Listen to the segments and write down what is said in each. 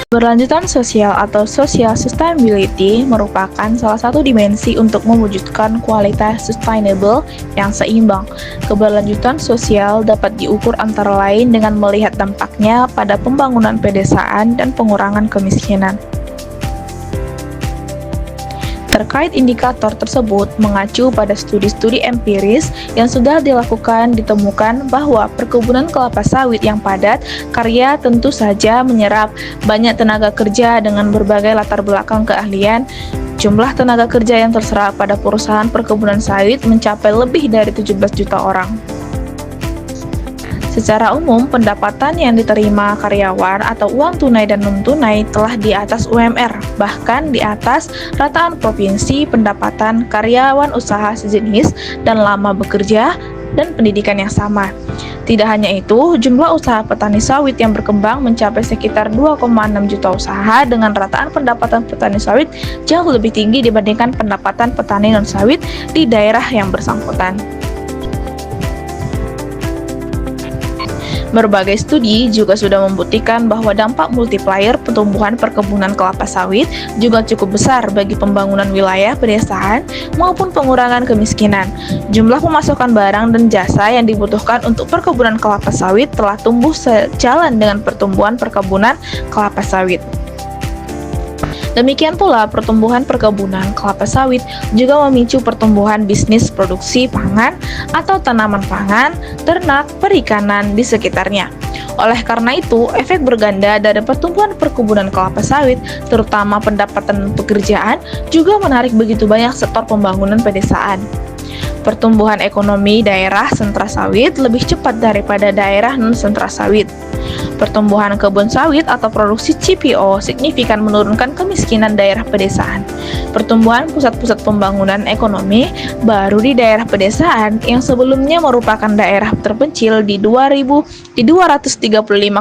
Keberlanjutan sosial atau social sustainability merupakan salah satu dimensi untuk mewujudkan kualitas sustainable yang seimbang. Keberlanjutan sosial dapat diukur antara lain dengan melihat dampaknya pada pembangunan pedesaan dan pengurangan kemiskinan. Terkait indikator tersebut mengacu pada studi-studi empiris yang sudah dilakukan, ditemukan bahwa perkebunan kelapa sawit yang padat karya tentu saja menyerap banyak tenaga kerja dengan berbagai latar belakang keahlian. Jumlah tenaga kerja yang terserap pada perusahaan perkebunan sawit mencapai lebih dari 17 juta orang. Secara umum, pendapatan yang diterima karyawan atau uang tunai dan non-tunai telah di atas UMR, bahkan di atas rataan provinsi pendapatan karyawan usaha sejenis dan lama bekerja dan pendidikan yang sama. Tidak hanya itu, jumlah usaha petani sawit yang berkembang mencapai sekitar 2,6 juta usaha dengan rataan pendapatan petani sawit jauh lebih tinggi dibandingkan pendapatan petani non-sawit di daerah yang bersangkutan. Berbagai studi juga sudah membuktikan bahwa dampak multiplier pertumbuhan perkebunan kelapa sawit juga cukup besar bagi pembangunan wilayah pedesaan maupun pengurangan kemiskinan. Jumlah pemasukan barang dan jasa yang dibutuhkan untuk perkebunan kelapa sawit telah tumbuh sejalan dengan pertumbuhan perkebunan kelapa sawit. Demikian pula, pertumbuhan perkebunan kelapa sawit juga memicu pertumbuhan bisnis produksi pangan atau tanaman pangan, ternak, perikanan di sekitarnya. Oleh karena itu, efek berganda dari pertumbuhan perkebunan kelapa sawit, terutama pendapatan pekerjaan, juga menarik begitu banyak sektor pembangunan pedesaan. Pertumbuhan ekonomi daerah sentra sawit lebih cepat daripada daerah non-sentra sawit. Pertumbuhan kebun sawit atau produksi CPO signifikan menurunkan kemiskinan daerah pedesaan. Pertumbuhan pusat-pusat pembangunan ekonomi baru di daerah pedesaan yang sebelumnya merupakan daerah terpencil di 235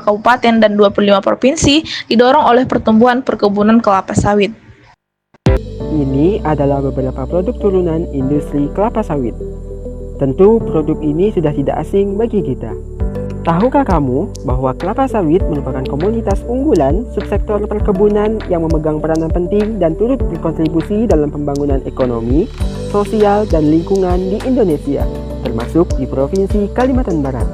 kabupaten dan 25 provinsi didorong oleh pertumbuhan perkebunan kelapa sawit. Ini adalah beberapa produk turunan industri kelapa sawit. Tentu produk ini sudah tidak asing bagi kita. Tahukah kamu bahwa kelapa sawit merupakan komoditas unggulan subsektor perkebunan yang memegang peranan penting dan turut berkontribusi dalam pembangunan ekonomi, sosial, dan lingkungan di Indonesia, termasuk di Provinsi Kalimantan Barat.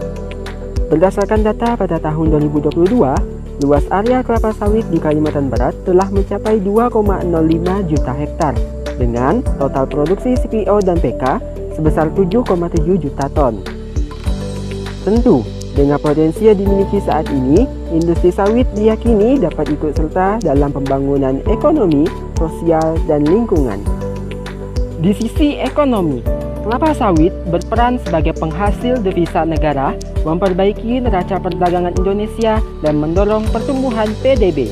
Berdasarkan data pada tahun 2022, luas area kelapa sawit di Kalimantan Barat telah mencapai 2,05 juta hektar dengan total produksi CPO dan PK sebesar 7,7 juta ton. Tentu, dengan potensi yang dimiliki saat ini, industri sawit diyakini dapat ikut serta dalam pembangunan ekonomi, sosial, dan lingkungan. Di sisi ekonomi, kelapa sawit berperan sebagai penghasil devisa negara, memperbaiki neraca perdagangan Indonesia, dan mendorong pertumbuhan PDB.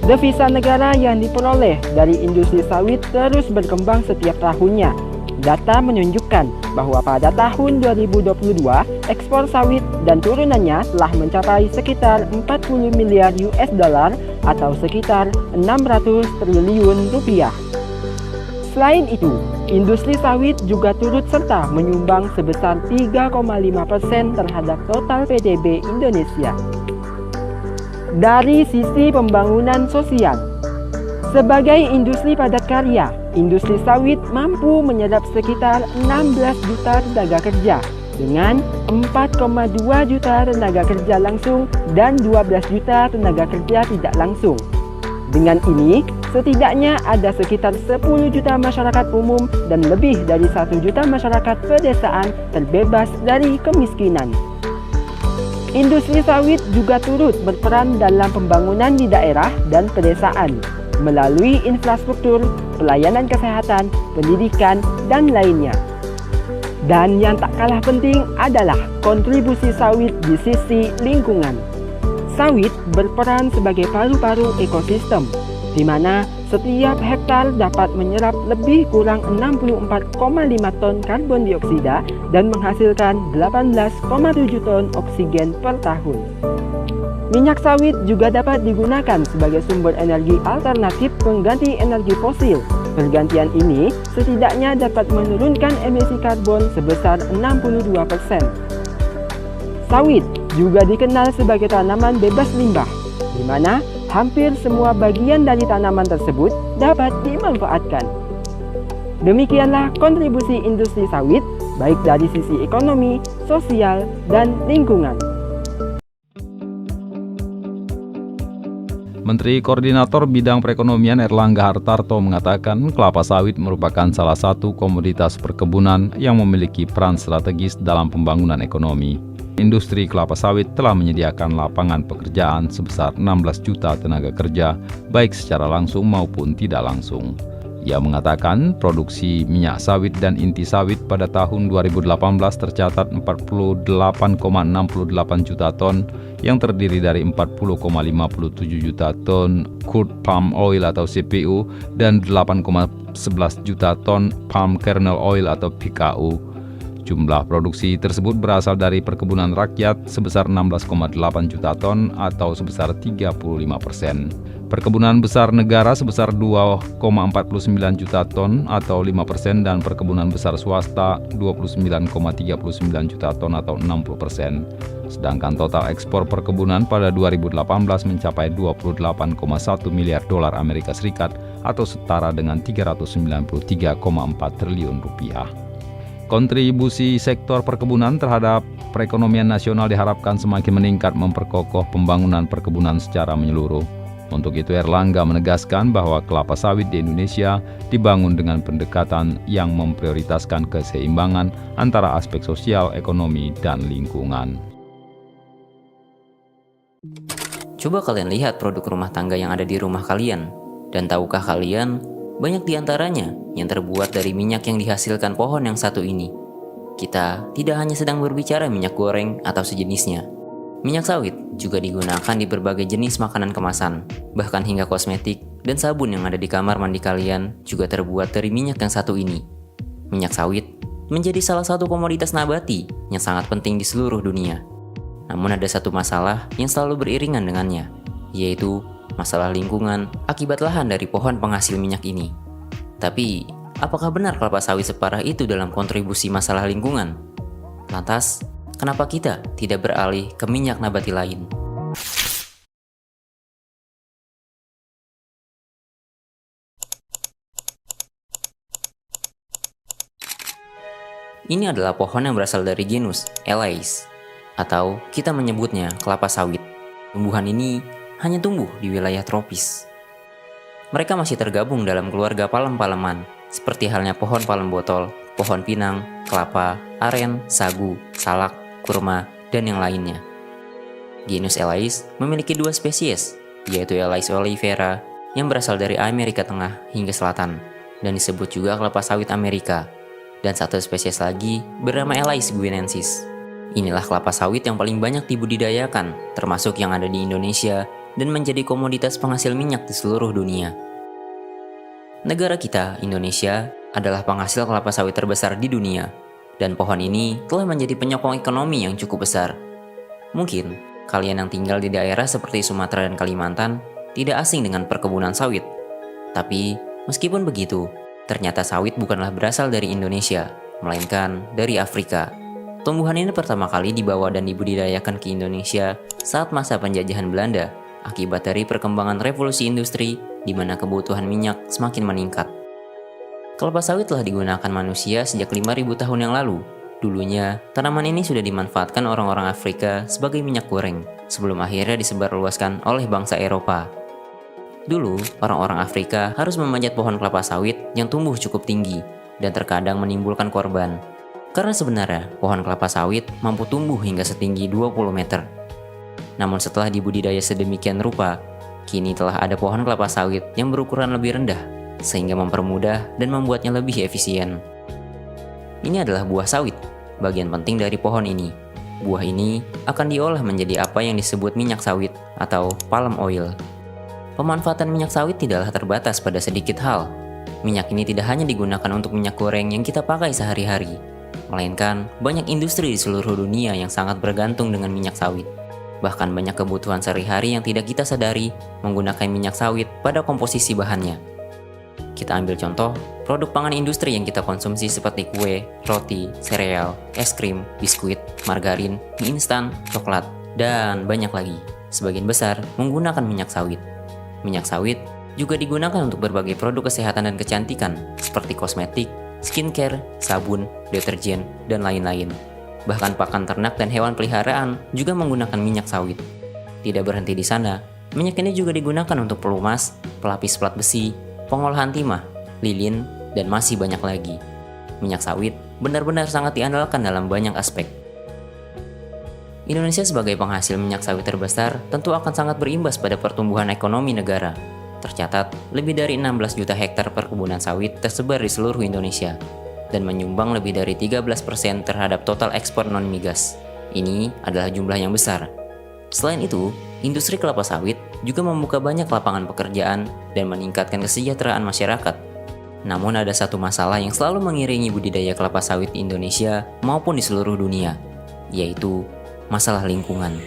Devisa negara yang diperoleh dari industri sawit terus berkembang setiap tahunnya. Data menunjukkan bahwa pada tahun 2022, ekspor sawit dan turunannya telah mencapai sekitar 40 miliar US dollar atau sekitar 600 triliun rupiah. Selain itu, industri sawit juga turut serta menyumbang sebesar 3,5% terhadap total PDB Indonesia. Dari sisi pembangunan sosial, sebagai industri padat karya, industri sawit mampu menyerap sekitar 16 juta tenaga kerja dengan 4,2 juta tenaga kerja langsung dan 12 juta tenaga kerja tidak langsung. Dengan ini, setidaknya ada sekitar 10 juta masyarakat umum dan lebih dari 1 juta masyarakat pedesaan terbebas dari kemiskinan. Industri sawit juga turut berperan dalam pembangunan di daerah dan pedesaan melalui infrastruktur, pelayanan kesehatan, pendidikan, dan lainnya. Dan yang tak kalah penting adalah kontribusi sawit di sisi lingkungan. Sawit berperan sebagai paru-paru ekosistem, di mana setiap hektar dapat menyerap lebih kurang 64,5 ton karbon dioksida dan menghasilkan 18,7 ton oksigen per tahun. Minyak sawit juga dapat digunakan sebagai sumber energi alternatif pengganti energi fosil. Pergantian ini setidaknya dapat menurunkan emisi karbon sebesar 62%. Sawit juga dikenal sebagai tanaman bebas limbah, di mana hampir semua bagian dari tanaman tersebut dapat dimanfaatkan. Demikianlah kontribusi industri sawit, baik dari sisi ekonomi, sosial, dan lingkungan. Menteri Koordinator Bidang Perekonomian Erlangga Hartarto mengatakan kelapa sawit merupakan salah satu komoditas perkebunan yang memiliki peran strategis dalam pembangunan ekonomi. Industri kelapa sawit telah menyediakan lapangan pekerjaan sebesar 16 juta tenaga kerja, baik secara langsung maupun tidak langsung. Ia mengatakan produksi minyak sawit dan inti sawit pada tahun 2018 tercatat 48,68 juta ton yang terdiri dari 40,57 juta ton crude palm oil atau CPO dan 8,11 juta ton palm kernel oil atau PKO. Jumlah produksi tersebut berasal dari perkebunan rakyat sebesar 16,8 juta ton atau sebesar 35%. Perkebunan besar negara sebesar 2,49 juta ton atau 5% dan perkebunan besar swasta 29,39 juta ton atau 60%. Sedangkan total ekspor perkebunan pada 2018 mencapai 28,1 miliar dolar Amerika Serikat atau setara dengan 393,4 triliun rupiah. Kontribusi sektor perkebunan terhadap perekonomian nasional diharapkan semakin meningkat memperkokoh pembangunan perkebunan secara menyeluruh. Untuk itu Erlangga menegaskan bahwa kelapa sawit di Indonesia dibangun dengan pendekatan yang memprioritaskan keseimbangan antara aspek sosial, ekonomi, dan lingkungan. Coba kalian lihat produk rumah tangga yang ada di rumah kalian. Dan tahukah kalian, banyak di antaranya yang terbuat dari minyak yang dihasilkan pohon yang satu ini. Kita tidak hanya sedang berbicara minyak goreng atau sejenisnya. Minyak sawit juga digunakan di berbagai jenis makanan kemasan, bahkan hingga kosmetik dan sabun yang ada di kamar mandi kalian juga terbuat dari minyak yang satu ini. Minyak sawit menjadi salah satu komoditas nabati yang sangat penting di seluruh dunia. Namun ada satu masalah yang selalu beriringan dengannya, yaitu masalah lingkungan akibat lahan dari pohon penghasil minyak ini. Tapi, apakah benar kelapa sawit separah itu dalam kontribusi masalah lingkungan? Lantas, kenapa kita tidak beralih ke minyak nabati lain? Ini adalah pohon yang berasal dari genus Elais, atau kita menyebutnya kelapa sawit. Tumbuhan ini hanya tumbuh di wilayah tropis. Mereka masih tergabung dalam keluarga palem-paleman, seperti halnya pohon palem botol, pohon pinang, kelapa, aren, sagu, salak, kurma, dan yang lainnya. Genus Elais memiliki dua spesies, yaitu Elais oleifera yang berasal dari Amerika Tengah hingga Selatan, dan disebut juga kelapa sawit Amerika, dan satu spesies lagi bernama Elais guinensis. Inilah kelapa sawit yang paling banyak dibudidayakan, termasuk yang ada di Indonesia, dan menjadi komoditas penghasil minyak di seluruh dunia. Negara kita, Indonesia, adalah penghasil kelapa sawit terbesar di dunia, dan pohon ini telah menjadi penyokong ekonomi yang cukup besar. Mungkin, kalian yang tinggal di daerah seperti Sumatera dan Kalimantan tidak asing dengan perkebunan sawit. Tapi, meskipun begitu, ternyata sawit bukanlah berasal dari Indonesia, melainkan dari Afrika. Tumbuhan ini pertama kali dibawa dan dibudidayakan ke Indonesia saat masa penjajahan Belanda, akibat dari perkembangan revolusi industri di mana kebutuhan minyak semakin meningkat. Kelapa sawit telah digunakan manusia sejak 5.000 tahun yang lalu. Dulunya, tanaman ini sudah dimanfaatkan orang-orang Afrika sebagai minyak goreng, sebelum akhirnya disebarluaskan oleh bangsa Eropa. Dulu, orang-orang Afrika harus memanjat pohon kelapa sawit yang tumbuh cukup tinggi dan terkadang menimbulkan korban. Karena sebenarnya, pohon kelapa sawit mampu tumbuh hingga setinggi 20 meter. Namun setelah dibudidaya sedemikian rupa, kini telah ada pohon kelapa sawit yang berukuran lebih rendah, sehingga mempermudah dan membuatnya lebih efisien. Ini adalah buah sawit, bagian penting dari pohon ini. Buah ini akan diolah menjadi apa yang disebut minyak sawit atau palm oil. Pemanfaatan minyak sawit tidaklah terbatas pada sedikit hal. Minyak ini tidak hanya digunakan untuk minyak goreng yang kita pakai sehari-hari, melainkan banyak industri di seluruh dunia yang sangat bergantung dengan minyak sawit. Bahkan banyak kebutuhan sehari-hari yang tidak kita sadari menggunakan minyak sawit pada komposisi bahannya. Kita ambil contoh, produk pangan industri yang kita konsumsi seperti kue, roti, sereal, es krim, biskuit, margarin, mie instan, coklat, dan banyak lagi. Sebagian besar menggunakan minyak sawit. Minyak sawit juga digunakan untuk berbagai produk kesehatan dan kecantikan seperti kosmetik, skincare, sabun, deterjen, dan lain-lain. Bahkan pakan ternak dan hewan peliharaan juga menggunakan minyak sawit. Tidak berhenti di sana, minyak ini juga digunakan untuk pelumas, pelapis plat besi, pengolahan timah, lilin, dan masih banyak lagi. Minyak sawit benar-benar sangat diandalkan dalam banyak aspek. Indonesia sebagai penghasil minyak sawit terbesar tentu akan sangat berimbas pada pertumbuhan ekonomi negara. Tercatat, lebih dari 16 juta hektar perkebunan sawit tersebar di seluruh Indonesia dan menyumbang lebih dari 13% terhadap total ekspor non-migas. Ini adalah jumlah yang besar. Selain itu, industri kelapa sawit juga membuka banyak lapangan pekerjaan dan meningkatkan kesejahteraan masyarakat. Namun ada satu masalah yang selalu mengiringi budidaya kelapa sawit di Indonesia maupun di seluruh dunia, yaitu masalah lingkungan.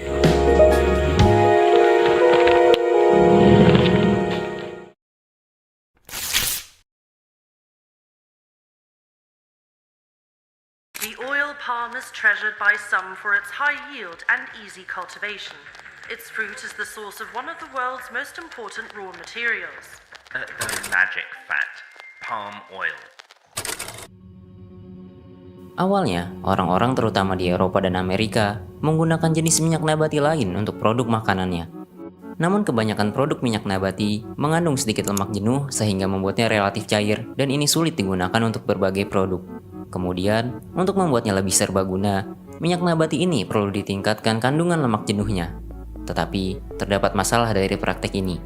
The oil palm is treasured by some for its high yield and easy cultivation. Its fruit is the source of one of the world's most important raw materials. The magic fat, palm oil. Awalnya, orang-orang terutama di Eropa dan Amerika menggunakan jenis minyak nabati lain untuk produk makanannya. Namun kebanyakan produk minyak nabati mengandung sedikit lemak jenuh sehingga membuatnya relatif cair dan ini sulit digunakan untuk berbagai produk. Kemudian, untuk membuatnya lebih serbaguna, minyak nabati ini perlu ditingkatkan kandungan lemak jenuhnya. Tetapi, terdapat masalah dari praktek ini,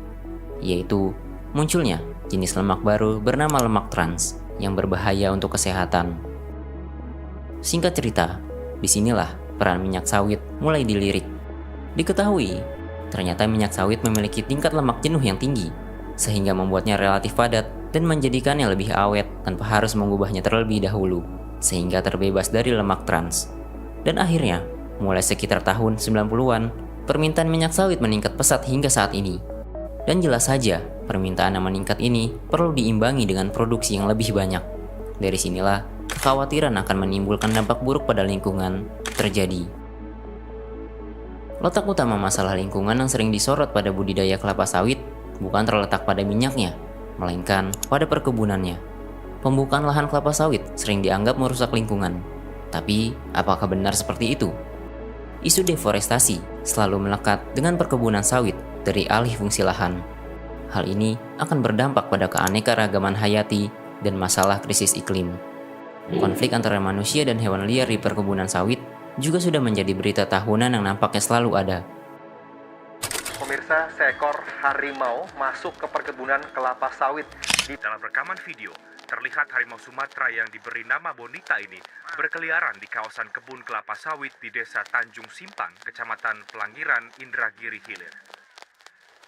yaitu munculnya jenis lemak baru bernama lemak trans yang berbahaya untuk kesehatan. Singkat cerita, disinilah peran minyak sawit mulai dilirik. Diketahui, ternyata minyak sawit memiliki tingkat lemak jenuh yang tinggi, sehingga membuatnya relatif padat dan menjadikannya lebih awet tanpa harus mengubahnya terlebih dahulu, sehingga terbebas dari lemak trans. Dan akhirnya, mulai sekitar tahun 90-an, permintaan minyak sawit meningkat pesat hingga saat ini. Dan jelas saja, permintaan yang meningkat ini perlu diimbangi dengan produksi yang lebih banyak. Dari sinilah, kekhawatiran akan menimbulkan dampak buruk pada lingkungan terjadi. Letak utama masalah lingkungan yang sering disorot pada budidaya kelapa sawit bukan terletak pada minyaknya, melainkan pada perkebunannya. Pembukaan lahan kelapa sawit sering dianggap merusak lingkungan. Tapi, apakah benar seperti itu? Isu deforestasi selalu melekat dengan perkebunan sawit dari alih fungsi lahan. Hal ini akan berdampak pada keanekaragaman hayati dan masalah krisis iklim. Konflik antara manusia dan hewan liar di perkebunan sawit juga sudah menjadi berita tahunan yang nampaknya selalu ada. Pemirsa, seekor harimau masuk ke perkebunan kelapa sawit. Dalam rekaman video, terlihat harimau Sumatera yang diberi nama Bonita ini berkeliaran di kawasan kebun kelapa sawit di Desa Tanjung Simpang, Kecamatan Pelangiran, Indragiri Hilir.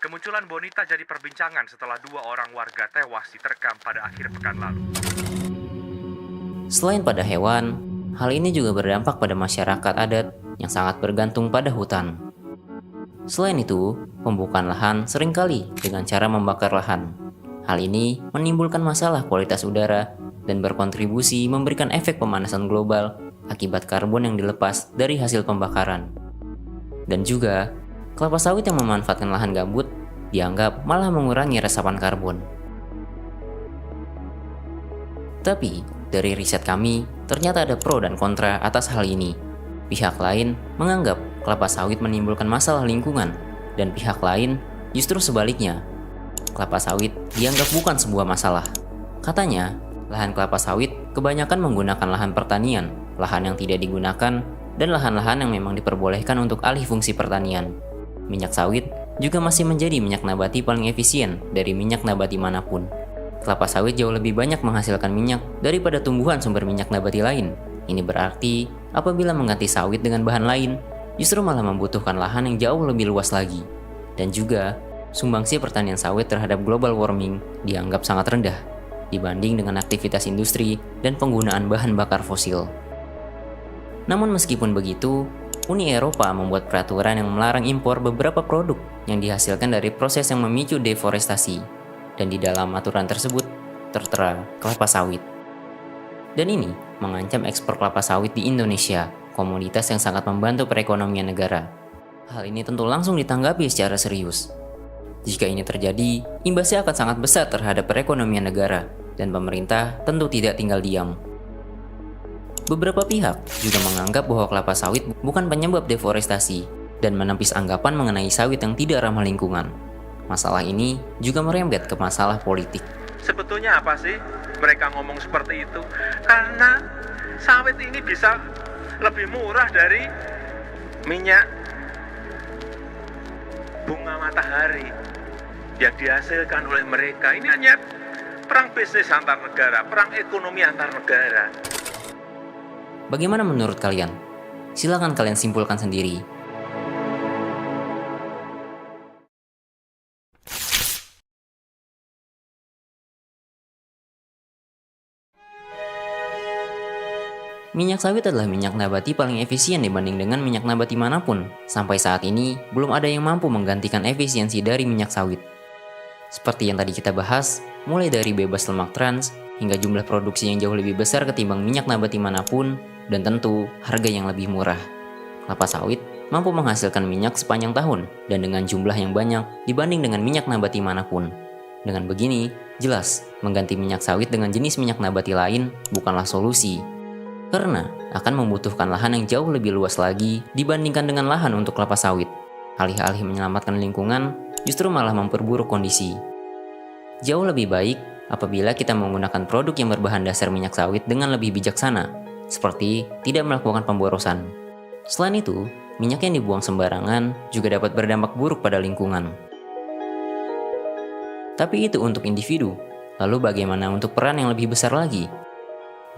Kemunculan Bonita jadi perbincangan setelah 2 orang warga tewas diterkam pada akhir pekan lalu. Selain pada hewan, hal ini juga berdampak pada masyarakat adat yang sangat bergantung pada hutan. Selain itu, pembukaan lahan seringkali dengan cara membakar lahan. Hal ini menimbulkan masalah kualitas udara dan berkontribusi memberikan efek pemanasan global akibat karbon yang dilepas dari hasil pembakaran. Dan juga, kelapa sawit yang memanfaatkan lahan gambut dianggap malah mengurangi resapan karbon. Tapi, dari riset kami, ternyata ada pro dan kontra atas hal ini. Pihak lain menganggap kelapa sawit menimbulkan masalah lingkungan, dan pihak lain justru sebaliknya. Kelapa sawit dianggap bukan sebuah masalah. Katanya, lahan kelapa sawit kebanyakan menggunakan lahan pertanian, lahan yang tidak digunakan, dan lahan-lahan yang memang diperbolehkan untuk alih fungsi pertanian. Minyak sawit juga masih menjadi minyak nabati paling efisien dari minyak nabati manapun. Kelapa sawit jauh lebih banyak menghasilkan minyak daripada tumbuhan sumber minyak nabati lain. Ini berarti, apabila mengganti sawit dengan bahan lain, justru malah membutuhkan lahan yang jauh lebih luas lagi. Dan juga, sumbangsi pertanian sawit terhadap global warming dianggap sangat rendah dibanding dengan aktivitas industri dan penggunaan bahan bakar fosil. Namun meskipun begitu, Uni Eropa membuat peraturan yang melarang impor beberapa produk yang dihasilkan dari proses yang memicu deforestasi. Dan di dalam aturan tersebut tertera kelapa sawit. Dan ini mengancam ekspor kelapa sawit di Indonesia, komoditas yang sangat membantu perekonomian negara. Hal ini tentu langsung ditanggapi secara serius. Jika ini terjadi, imbasnya akan sangat besar terhadap perekonomian negara, dan pemerintah tentu tidak tinggal diam. Beberapa pihak juga menganggap bahwa kelapa sawit bukan penyebab deforestasi, dan menepis anggapan mengenai sawit yang tidak ramah lingkungan. Masalah ini juga merembet ke masalah politik. Sebetulnya apa sih mereka ngomong seperti itu? Karena sawit ini bisa lebih murah dari minyak bunga matahari yang dihasilkan oleh mereka. Ini hanya perang bisnis antar negara, perang ekonomi antar negara. Bagaimana menurut kalian? Silakan kalian simpulkan sendiri. Minyak sawit adalah minyak nabati paling efisien dibanding dengan minyak nabati manapun. Sampai saat ini, belum ada yang mampu menggantikan efisiensi dari minyak sawit. Seperti yang tadi kita bahas, mulai dari bebas lemak trans, hingga jumlah produksi yang jauh lebih besar ketimbang minyak nabati manapun, dan tentu harga yang lebih murah. Kelapa sawit mampu menghasilkan minyak sepanjang tahun, dan dengan jumlah yang banyak dibanding dengan minyak nabati manapun. Dengan begini, jelas, mengganti minyak sawit dengan jenis minyak nabati lain bukanlah solusi. Karena akan membutuhkan lahan yang jauh lebih luas lagi dibandingkan dengan lahan untuk kelapa sawit. Alih-alih menyelamatkan lingkungan, justru malah memperburuk kondisi. Jauh lebih baik apabila kita menggunakan produk yang berbahan dasar minyak sawit dengan lebih bijaksana, seperti tidak melakukan pemborosan. Selain itu, minyak yang dibuang sembarangan juga dapat berdampak buruk pada lingkungan. Tapi itu untuk individu, lalu bagaimana untuk peran yang lebih besar lagi?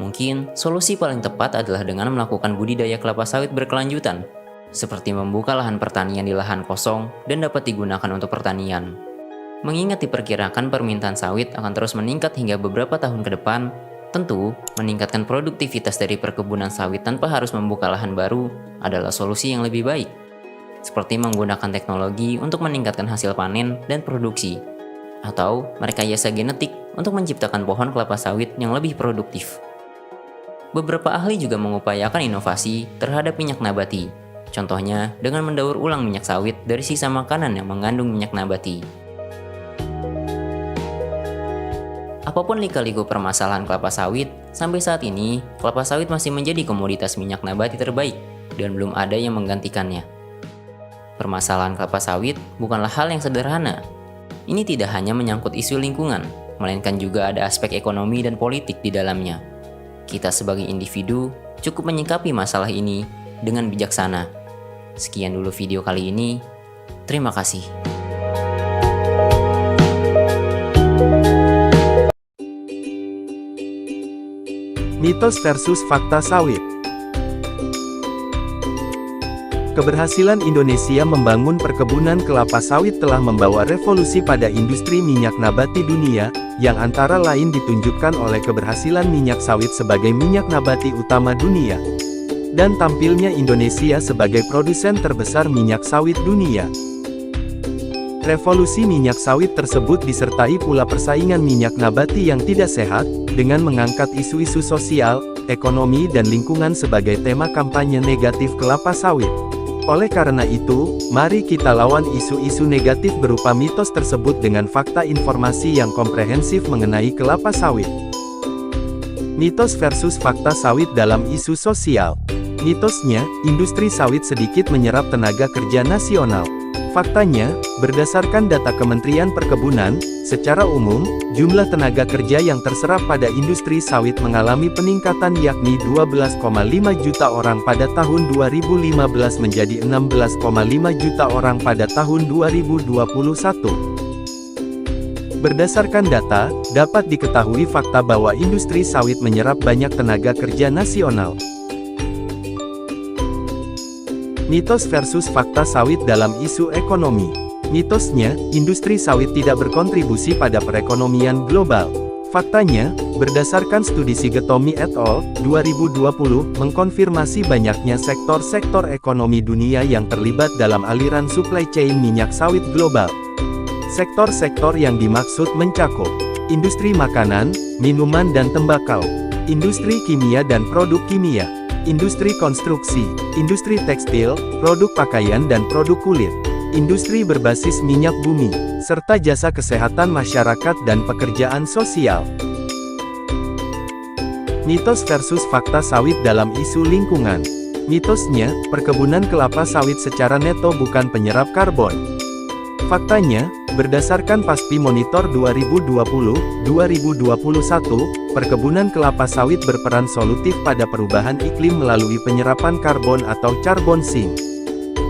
Mungkin solusi paling tepat adalah dengan melakukan budidaya kelapa sawit berkelanjutan, seperti membuka lahan pertanian di lahan kosong dan dapat digunakan untuk pertanian. Mengingat diperkirakan permintaan sawit akan terus meningkat hingga beberapa tahun ke depan, tentu meningkatkan produktivitas dari perkebunan sawit tanpa harus membuka lahan baru adalah solusi yang lebih baik. Seperti menggunakan teknologi untuk meningkatkan hasil panen dan produksi, atau merekayasa genetik untuk menciptakan pohon kelapa sawit yang lebih produktif. Beberapa ahli juga mengupayakan inovasi terhadap minyak nabati, contohnya dengan mendaur ulang minyak sawit dari sisa makanan yang mengandung minyak nabati. Apapun lika-liku permasalahan kelapa sawit, sampai saat ini, kelapa sawit masih menjadi komoditas minyak nabati terbaik dan belum ada yang menggantikannya. Permasalahan kelapa sawit bukanlah hal yang sederhana. Ini tidak hanya menyangkut isu lingkungan, melainkan juga ada aspek ekonomi dan politik di dalamnya. Kita sebagai individu cukup menyikapi masalah ini dengan bijaksana. Sekian dulu video kali ini. Terima kasih. Mitos versus fakta sawit. Keberhasilan Indonesia membangun perkebunan kelapa sawit telah membawa revolusi pada industri minyak nabati dunia, yang antara lain ditunjukkan oleh keberhasilan minyak sawit sebagai minyak nabati utama dunia, dan tampilnya Indonesia sebagai produsen terbesar minyak sawit dunia. Revolusi minyak sawit tersebut disertai pula persaingan minyak nabati yang tidak sehat, dengan mengangkat isu-isu sosial, ekonomi dan lingkungan sebagai tema kampanye negatif kelapa sawit. Oleh karena itu, mari kita lawan isu-isu negatif berupa mitos tersebut dengan fakta informasi yang komprehensif mengenai kelapa sawit. Mitos versus fakta sawit dalam isu sosial. Mitosnya, industri sawit sedikit menyerap tenaga kerja nasional. Faktanya, berdasarkan data Kementerian Perkebunan, secara umum, jumlah tenaga kerja yang terserap pada industri sawit mengalami peningkatan yakni 12,5 juta orang pada tahun 2015 menjadi 16,5 juta orang pada tahun 2021. Berdasarkan data, dapat diketahui fakta bahwa industri sawit menyerap banyak tenaga kerja nasional. Mitos versus fakta sawit dalam isu ekonomi. Mitosnya, industri sawit tidak berkontribusi pada perekonomian global. Faktanya, berdasarkan studi Sigetomi et al. 2020, mengkonfirmasi banyaknya sektor-sektor ekonomi dunia yang terlibat dalam aliran supply chain minyak sawit global. Sektor-sektor yang dimaksud mencakup industri makanan, minuman dan tembakau, industri kimia dan produk kimia, industri konstruksi, industri tekstil, produk pakaian dan produk kulit, industri berbasis minyak bumi, serta jasa kesehatan masyarakat dan pekerjaan sosial. Mitos versus fakta sawit dalam isu lingkungan. Mitosnya, perkebunan kelapa sawit secara neto bukan penyerap karbon. Faktanya, berdasarkan PASPI Monitor 2020-2021, perkebunan kelapa sawit berperan solutif pada perubahan iklim melalui penyerapan karbon atau carbon sink.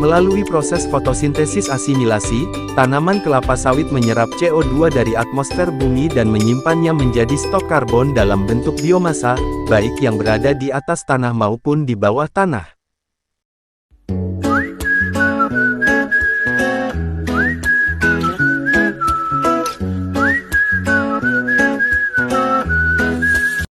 Melalui proses fotosintesis asimilasi, tanaman kelapa sawit menyerap CO2 dari atmosfer bumi dan menyimpannya menjadi stok karbon dalam bentuk biomasa, baik yang berada di atas tanah maupun di bawah tanah.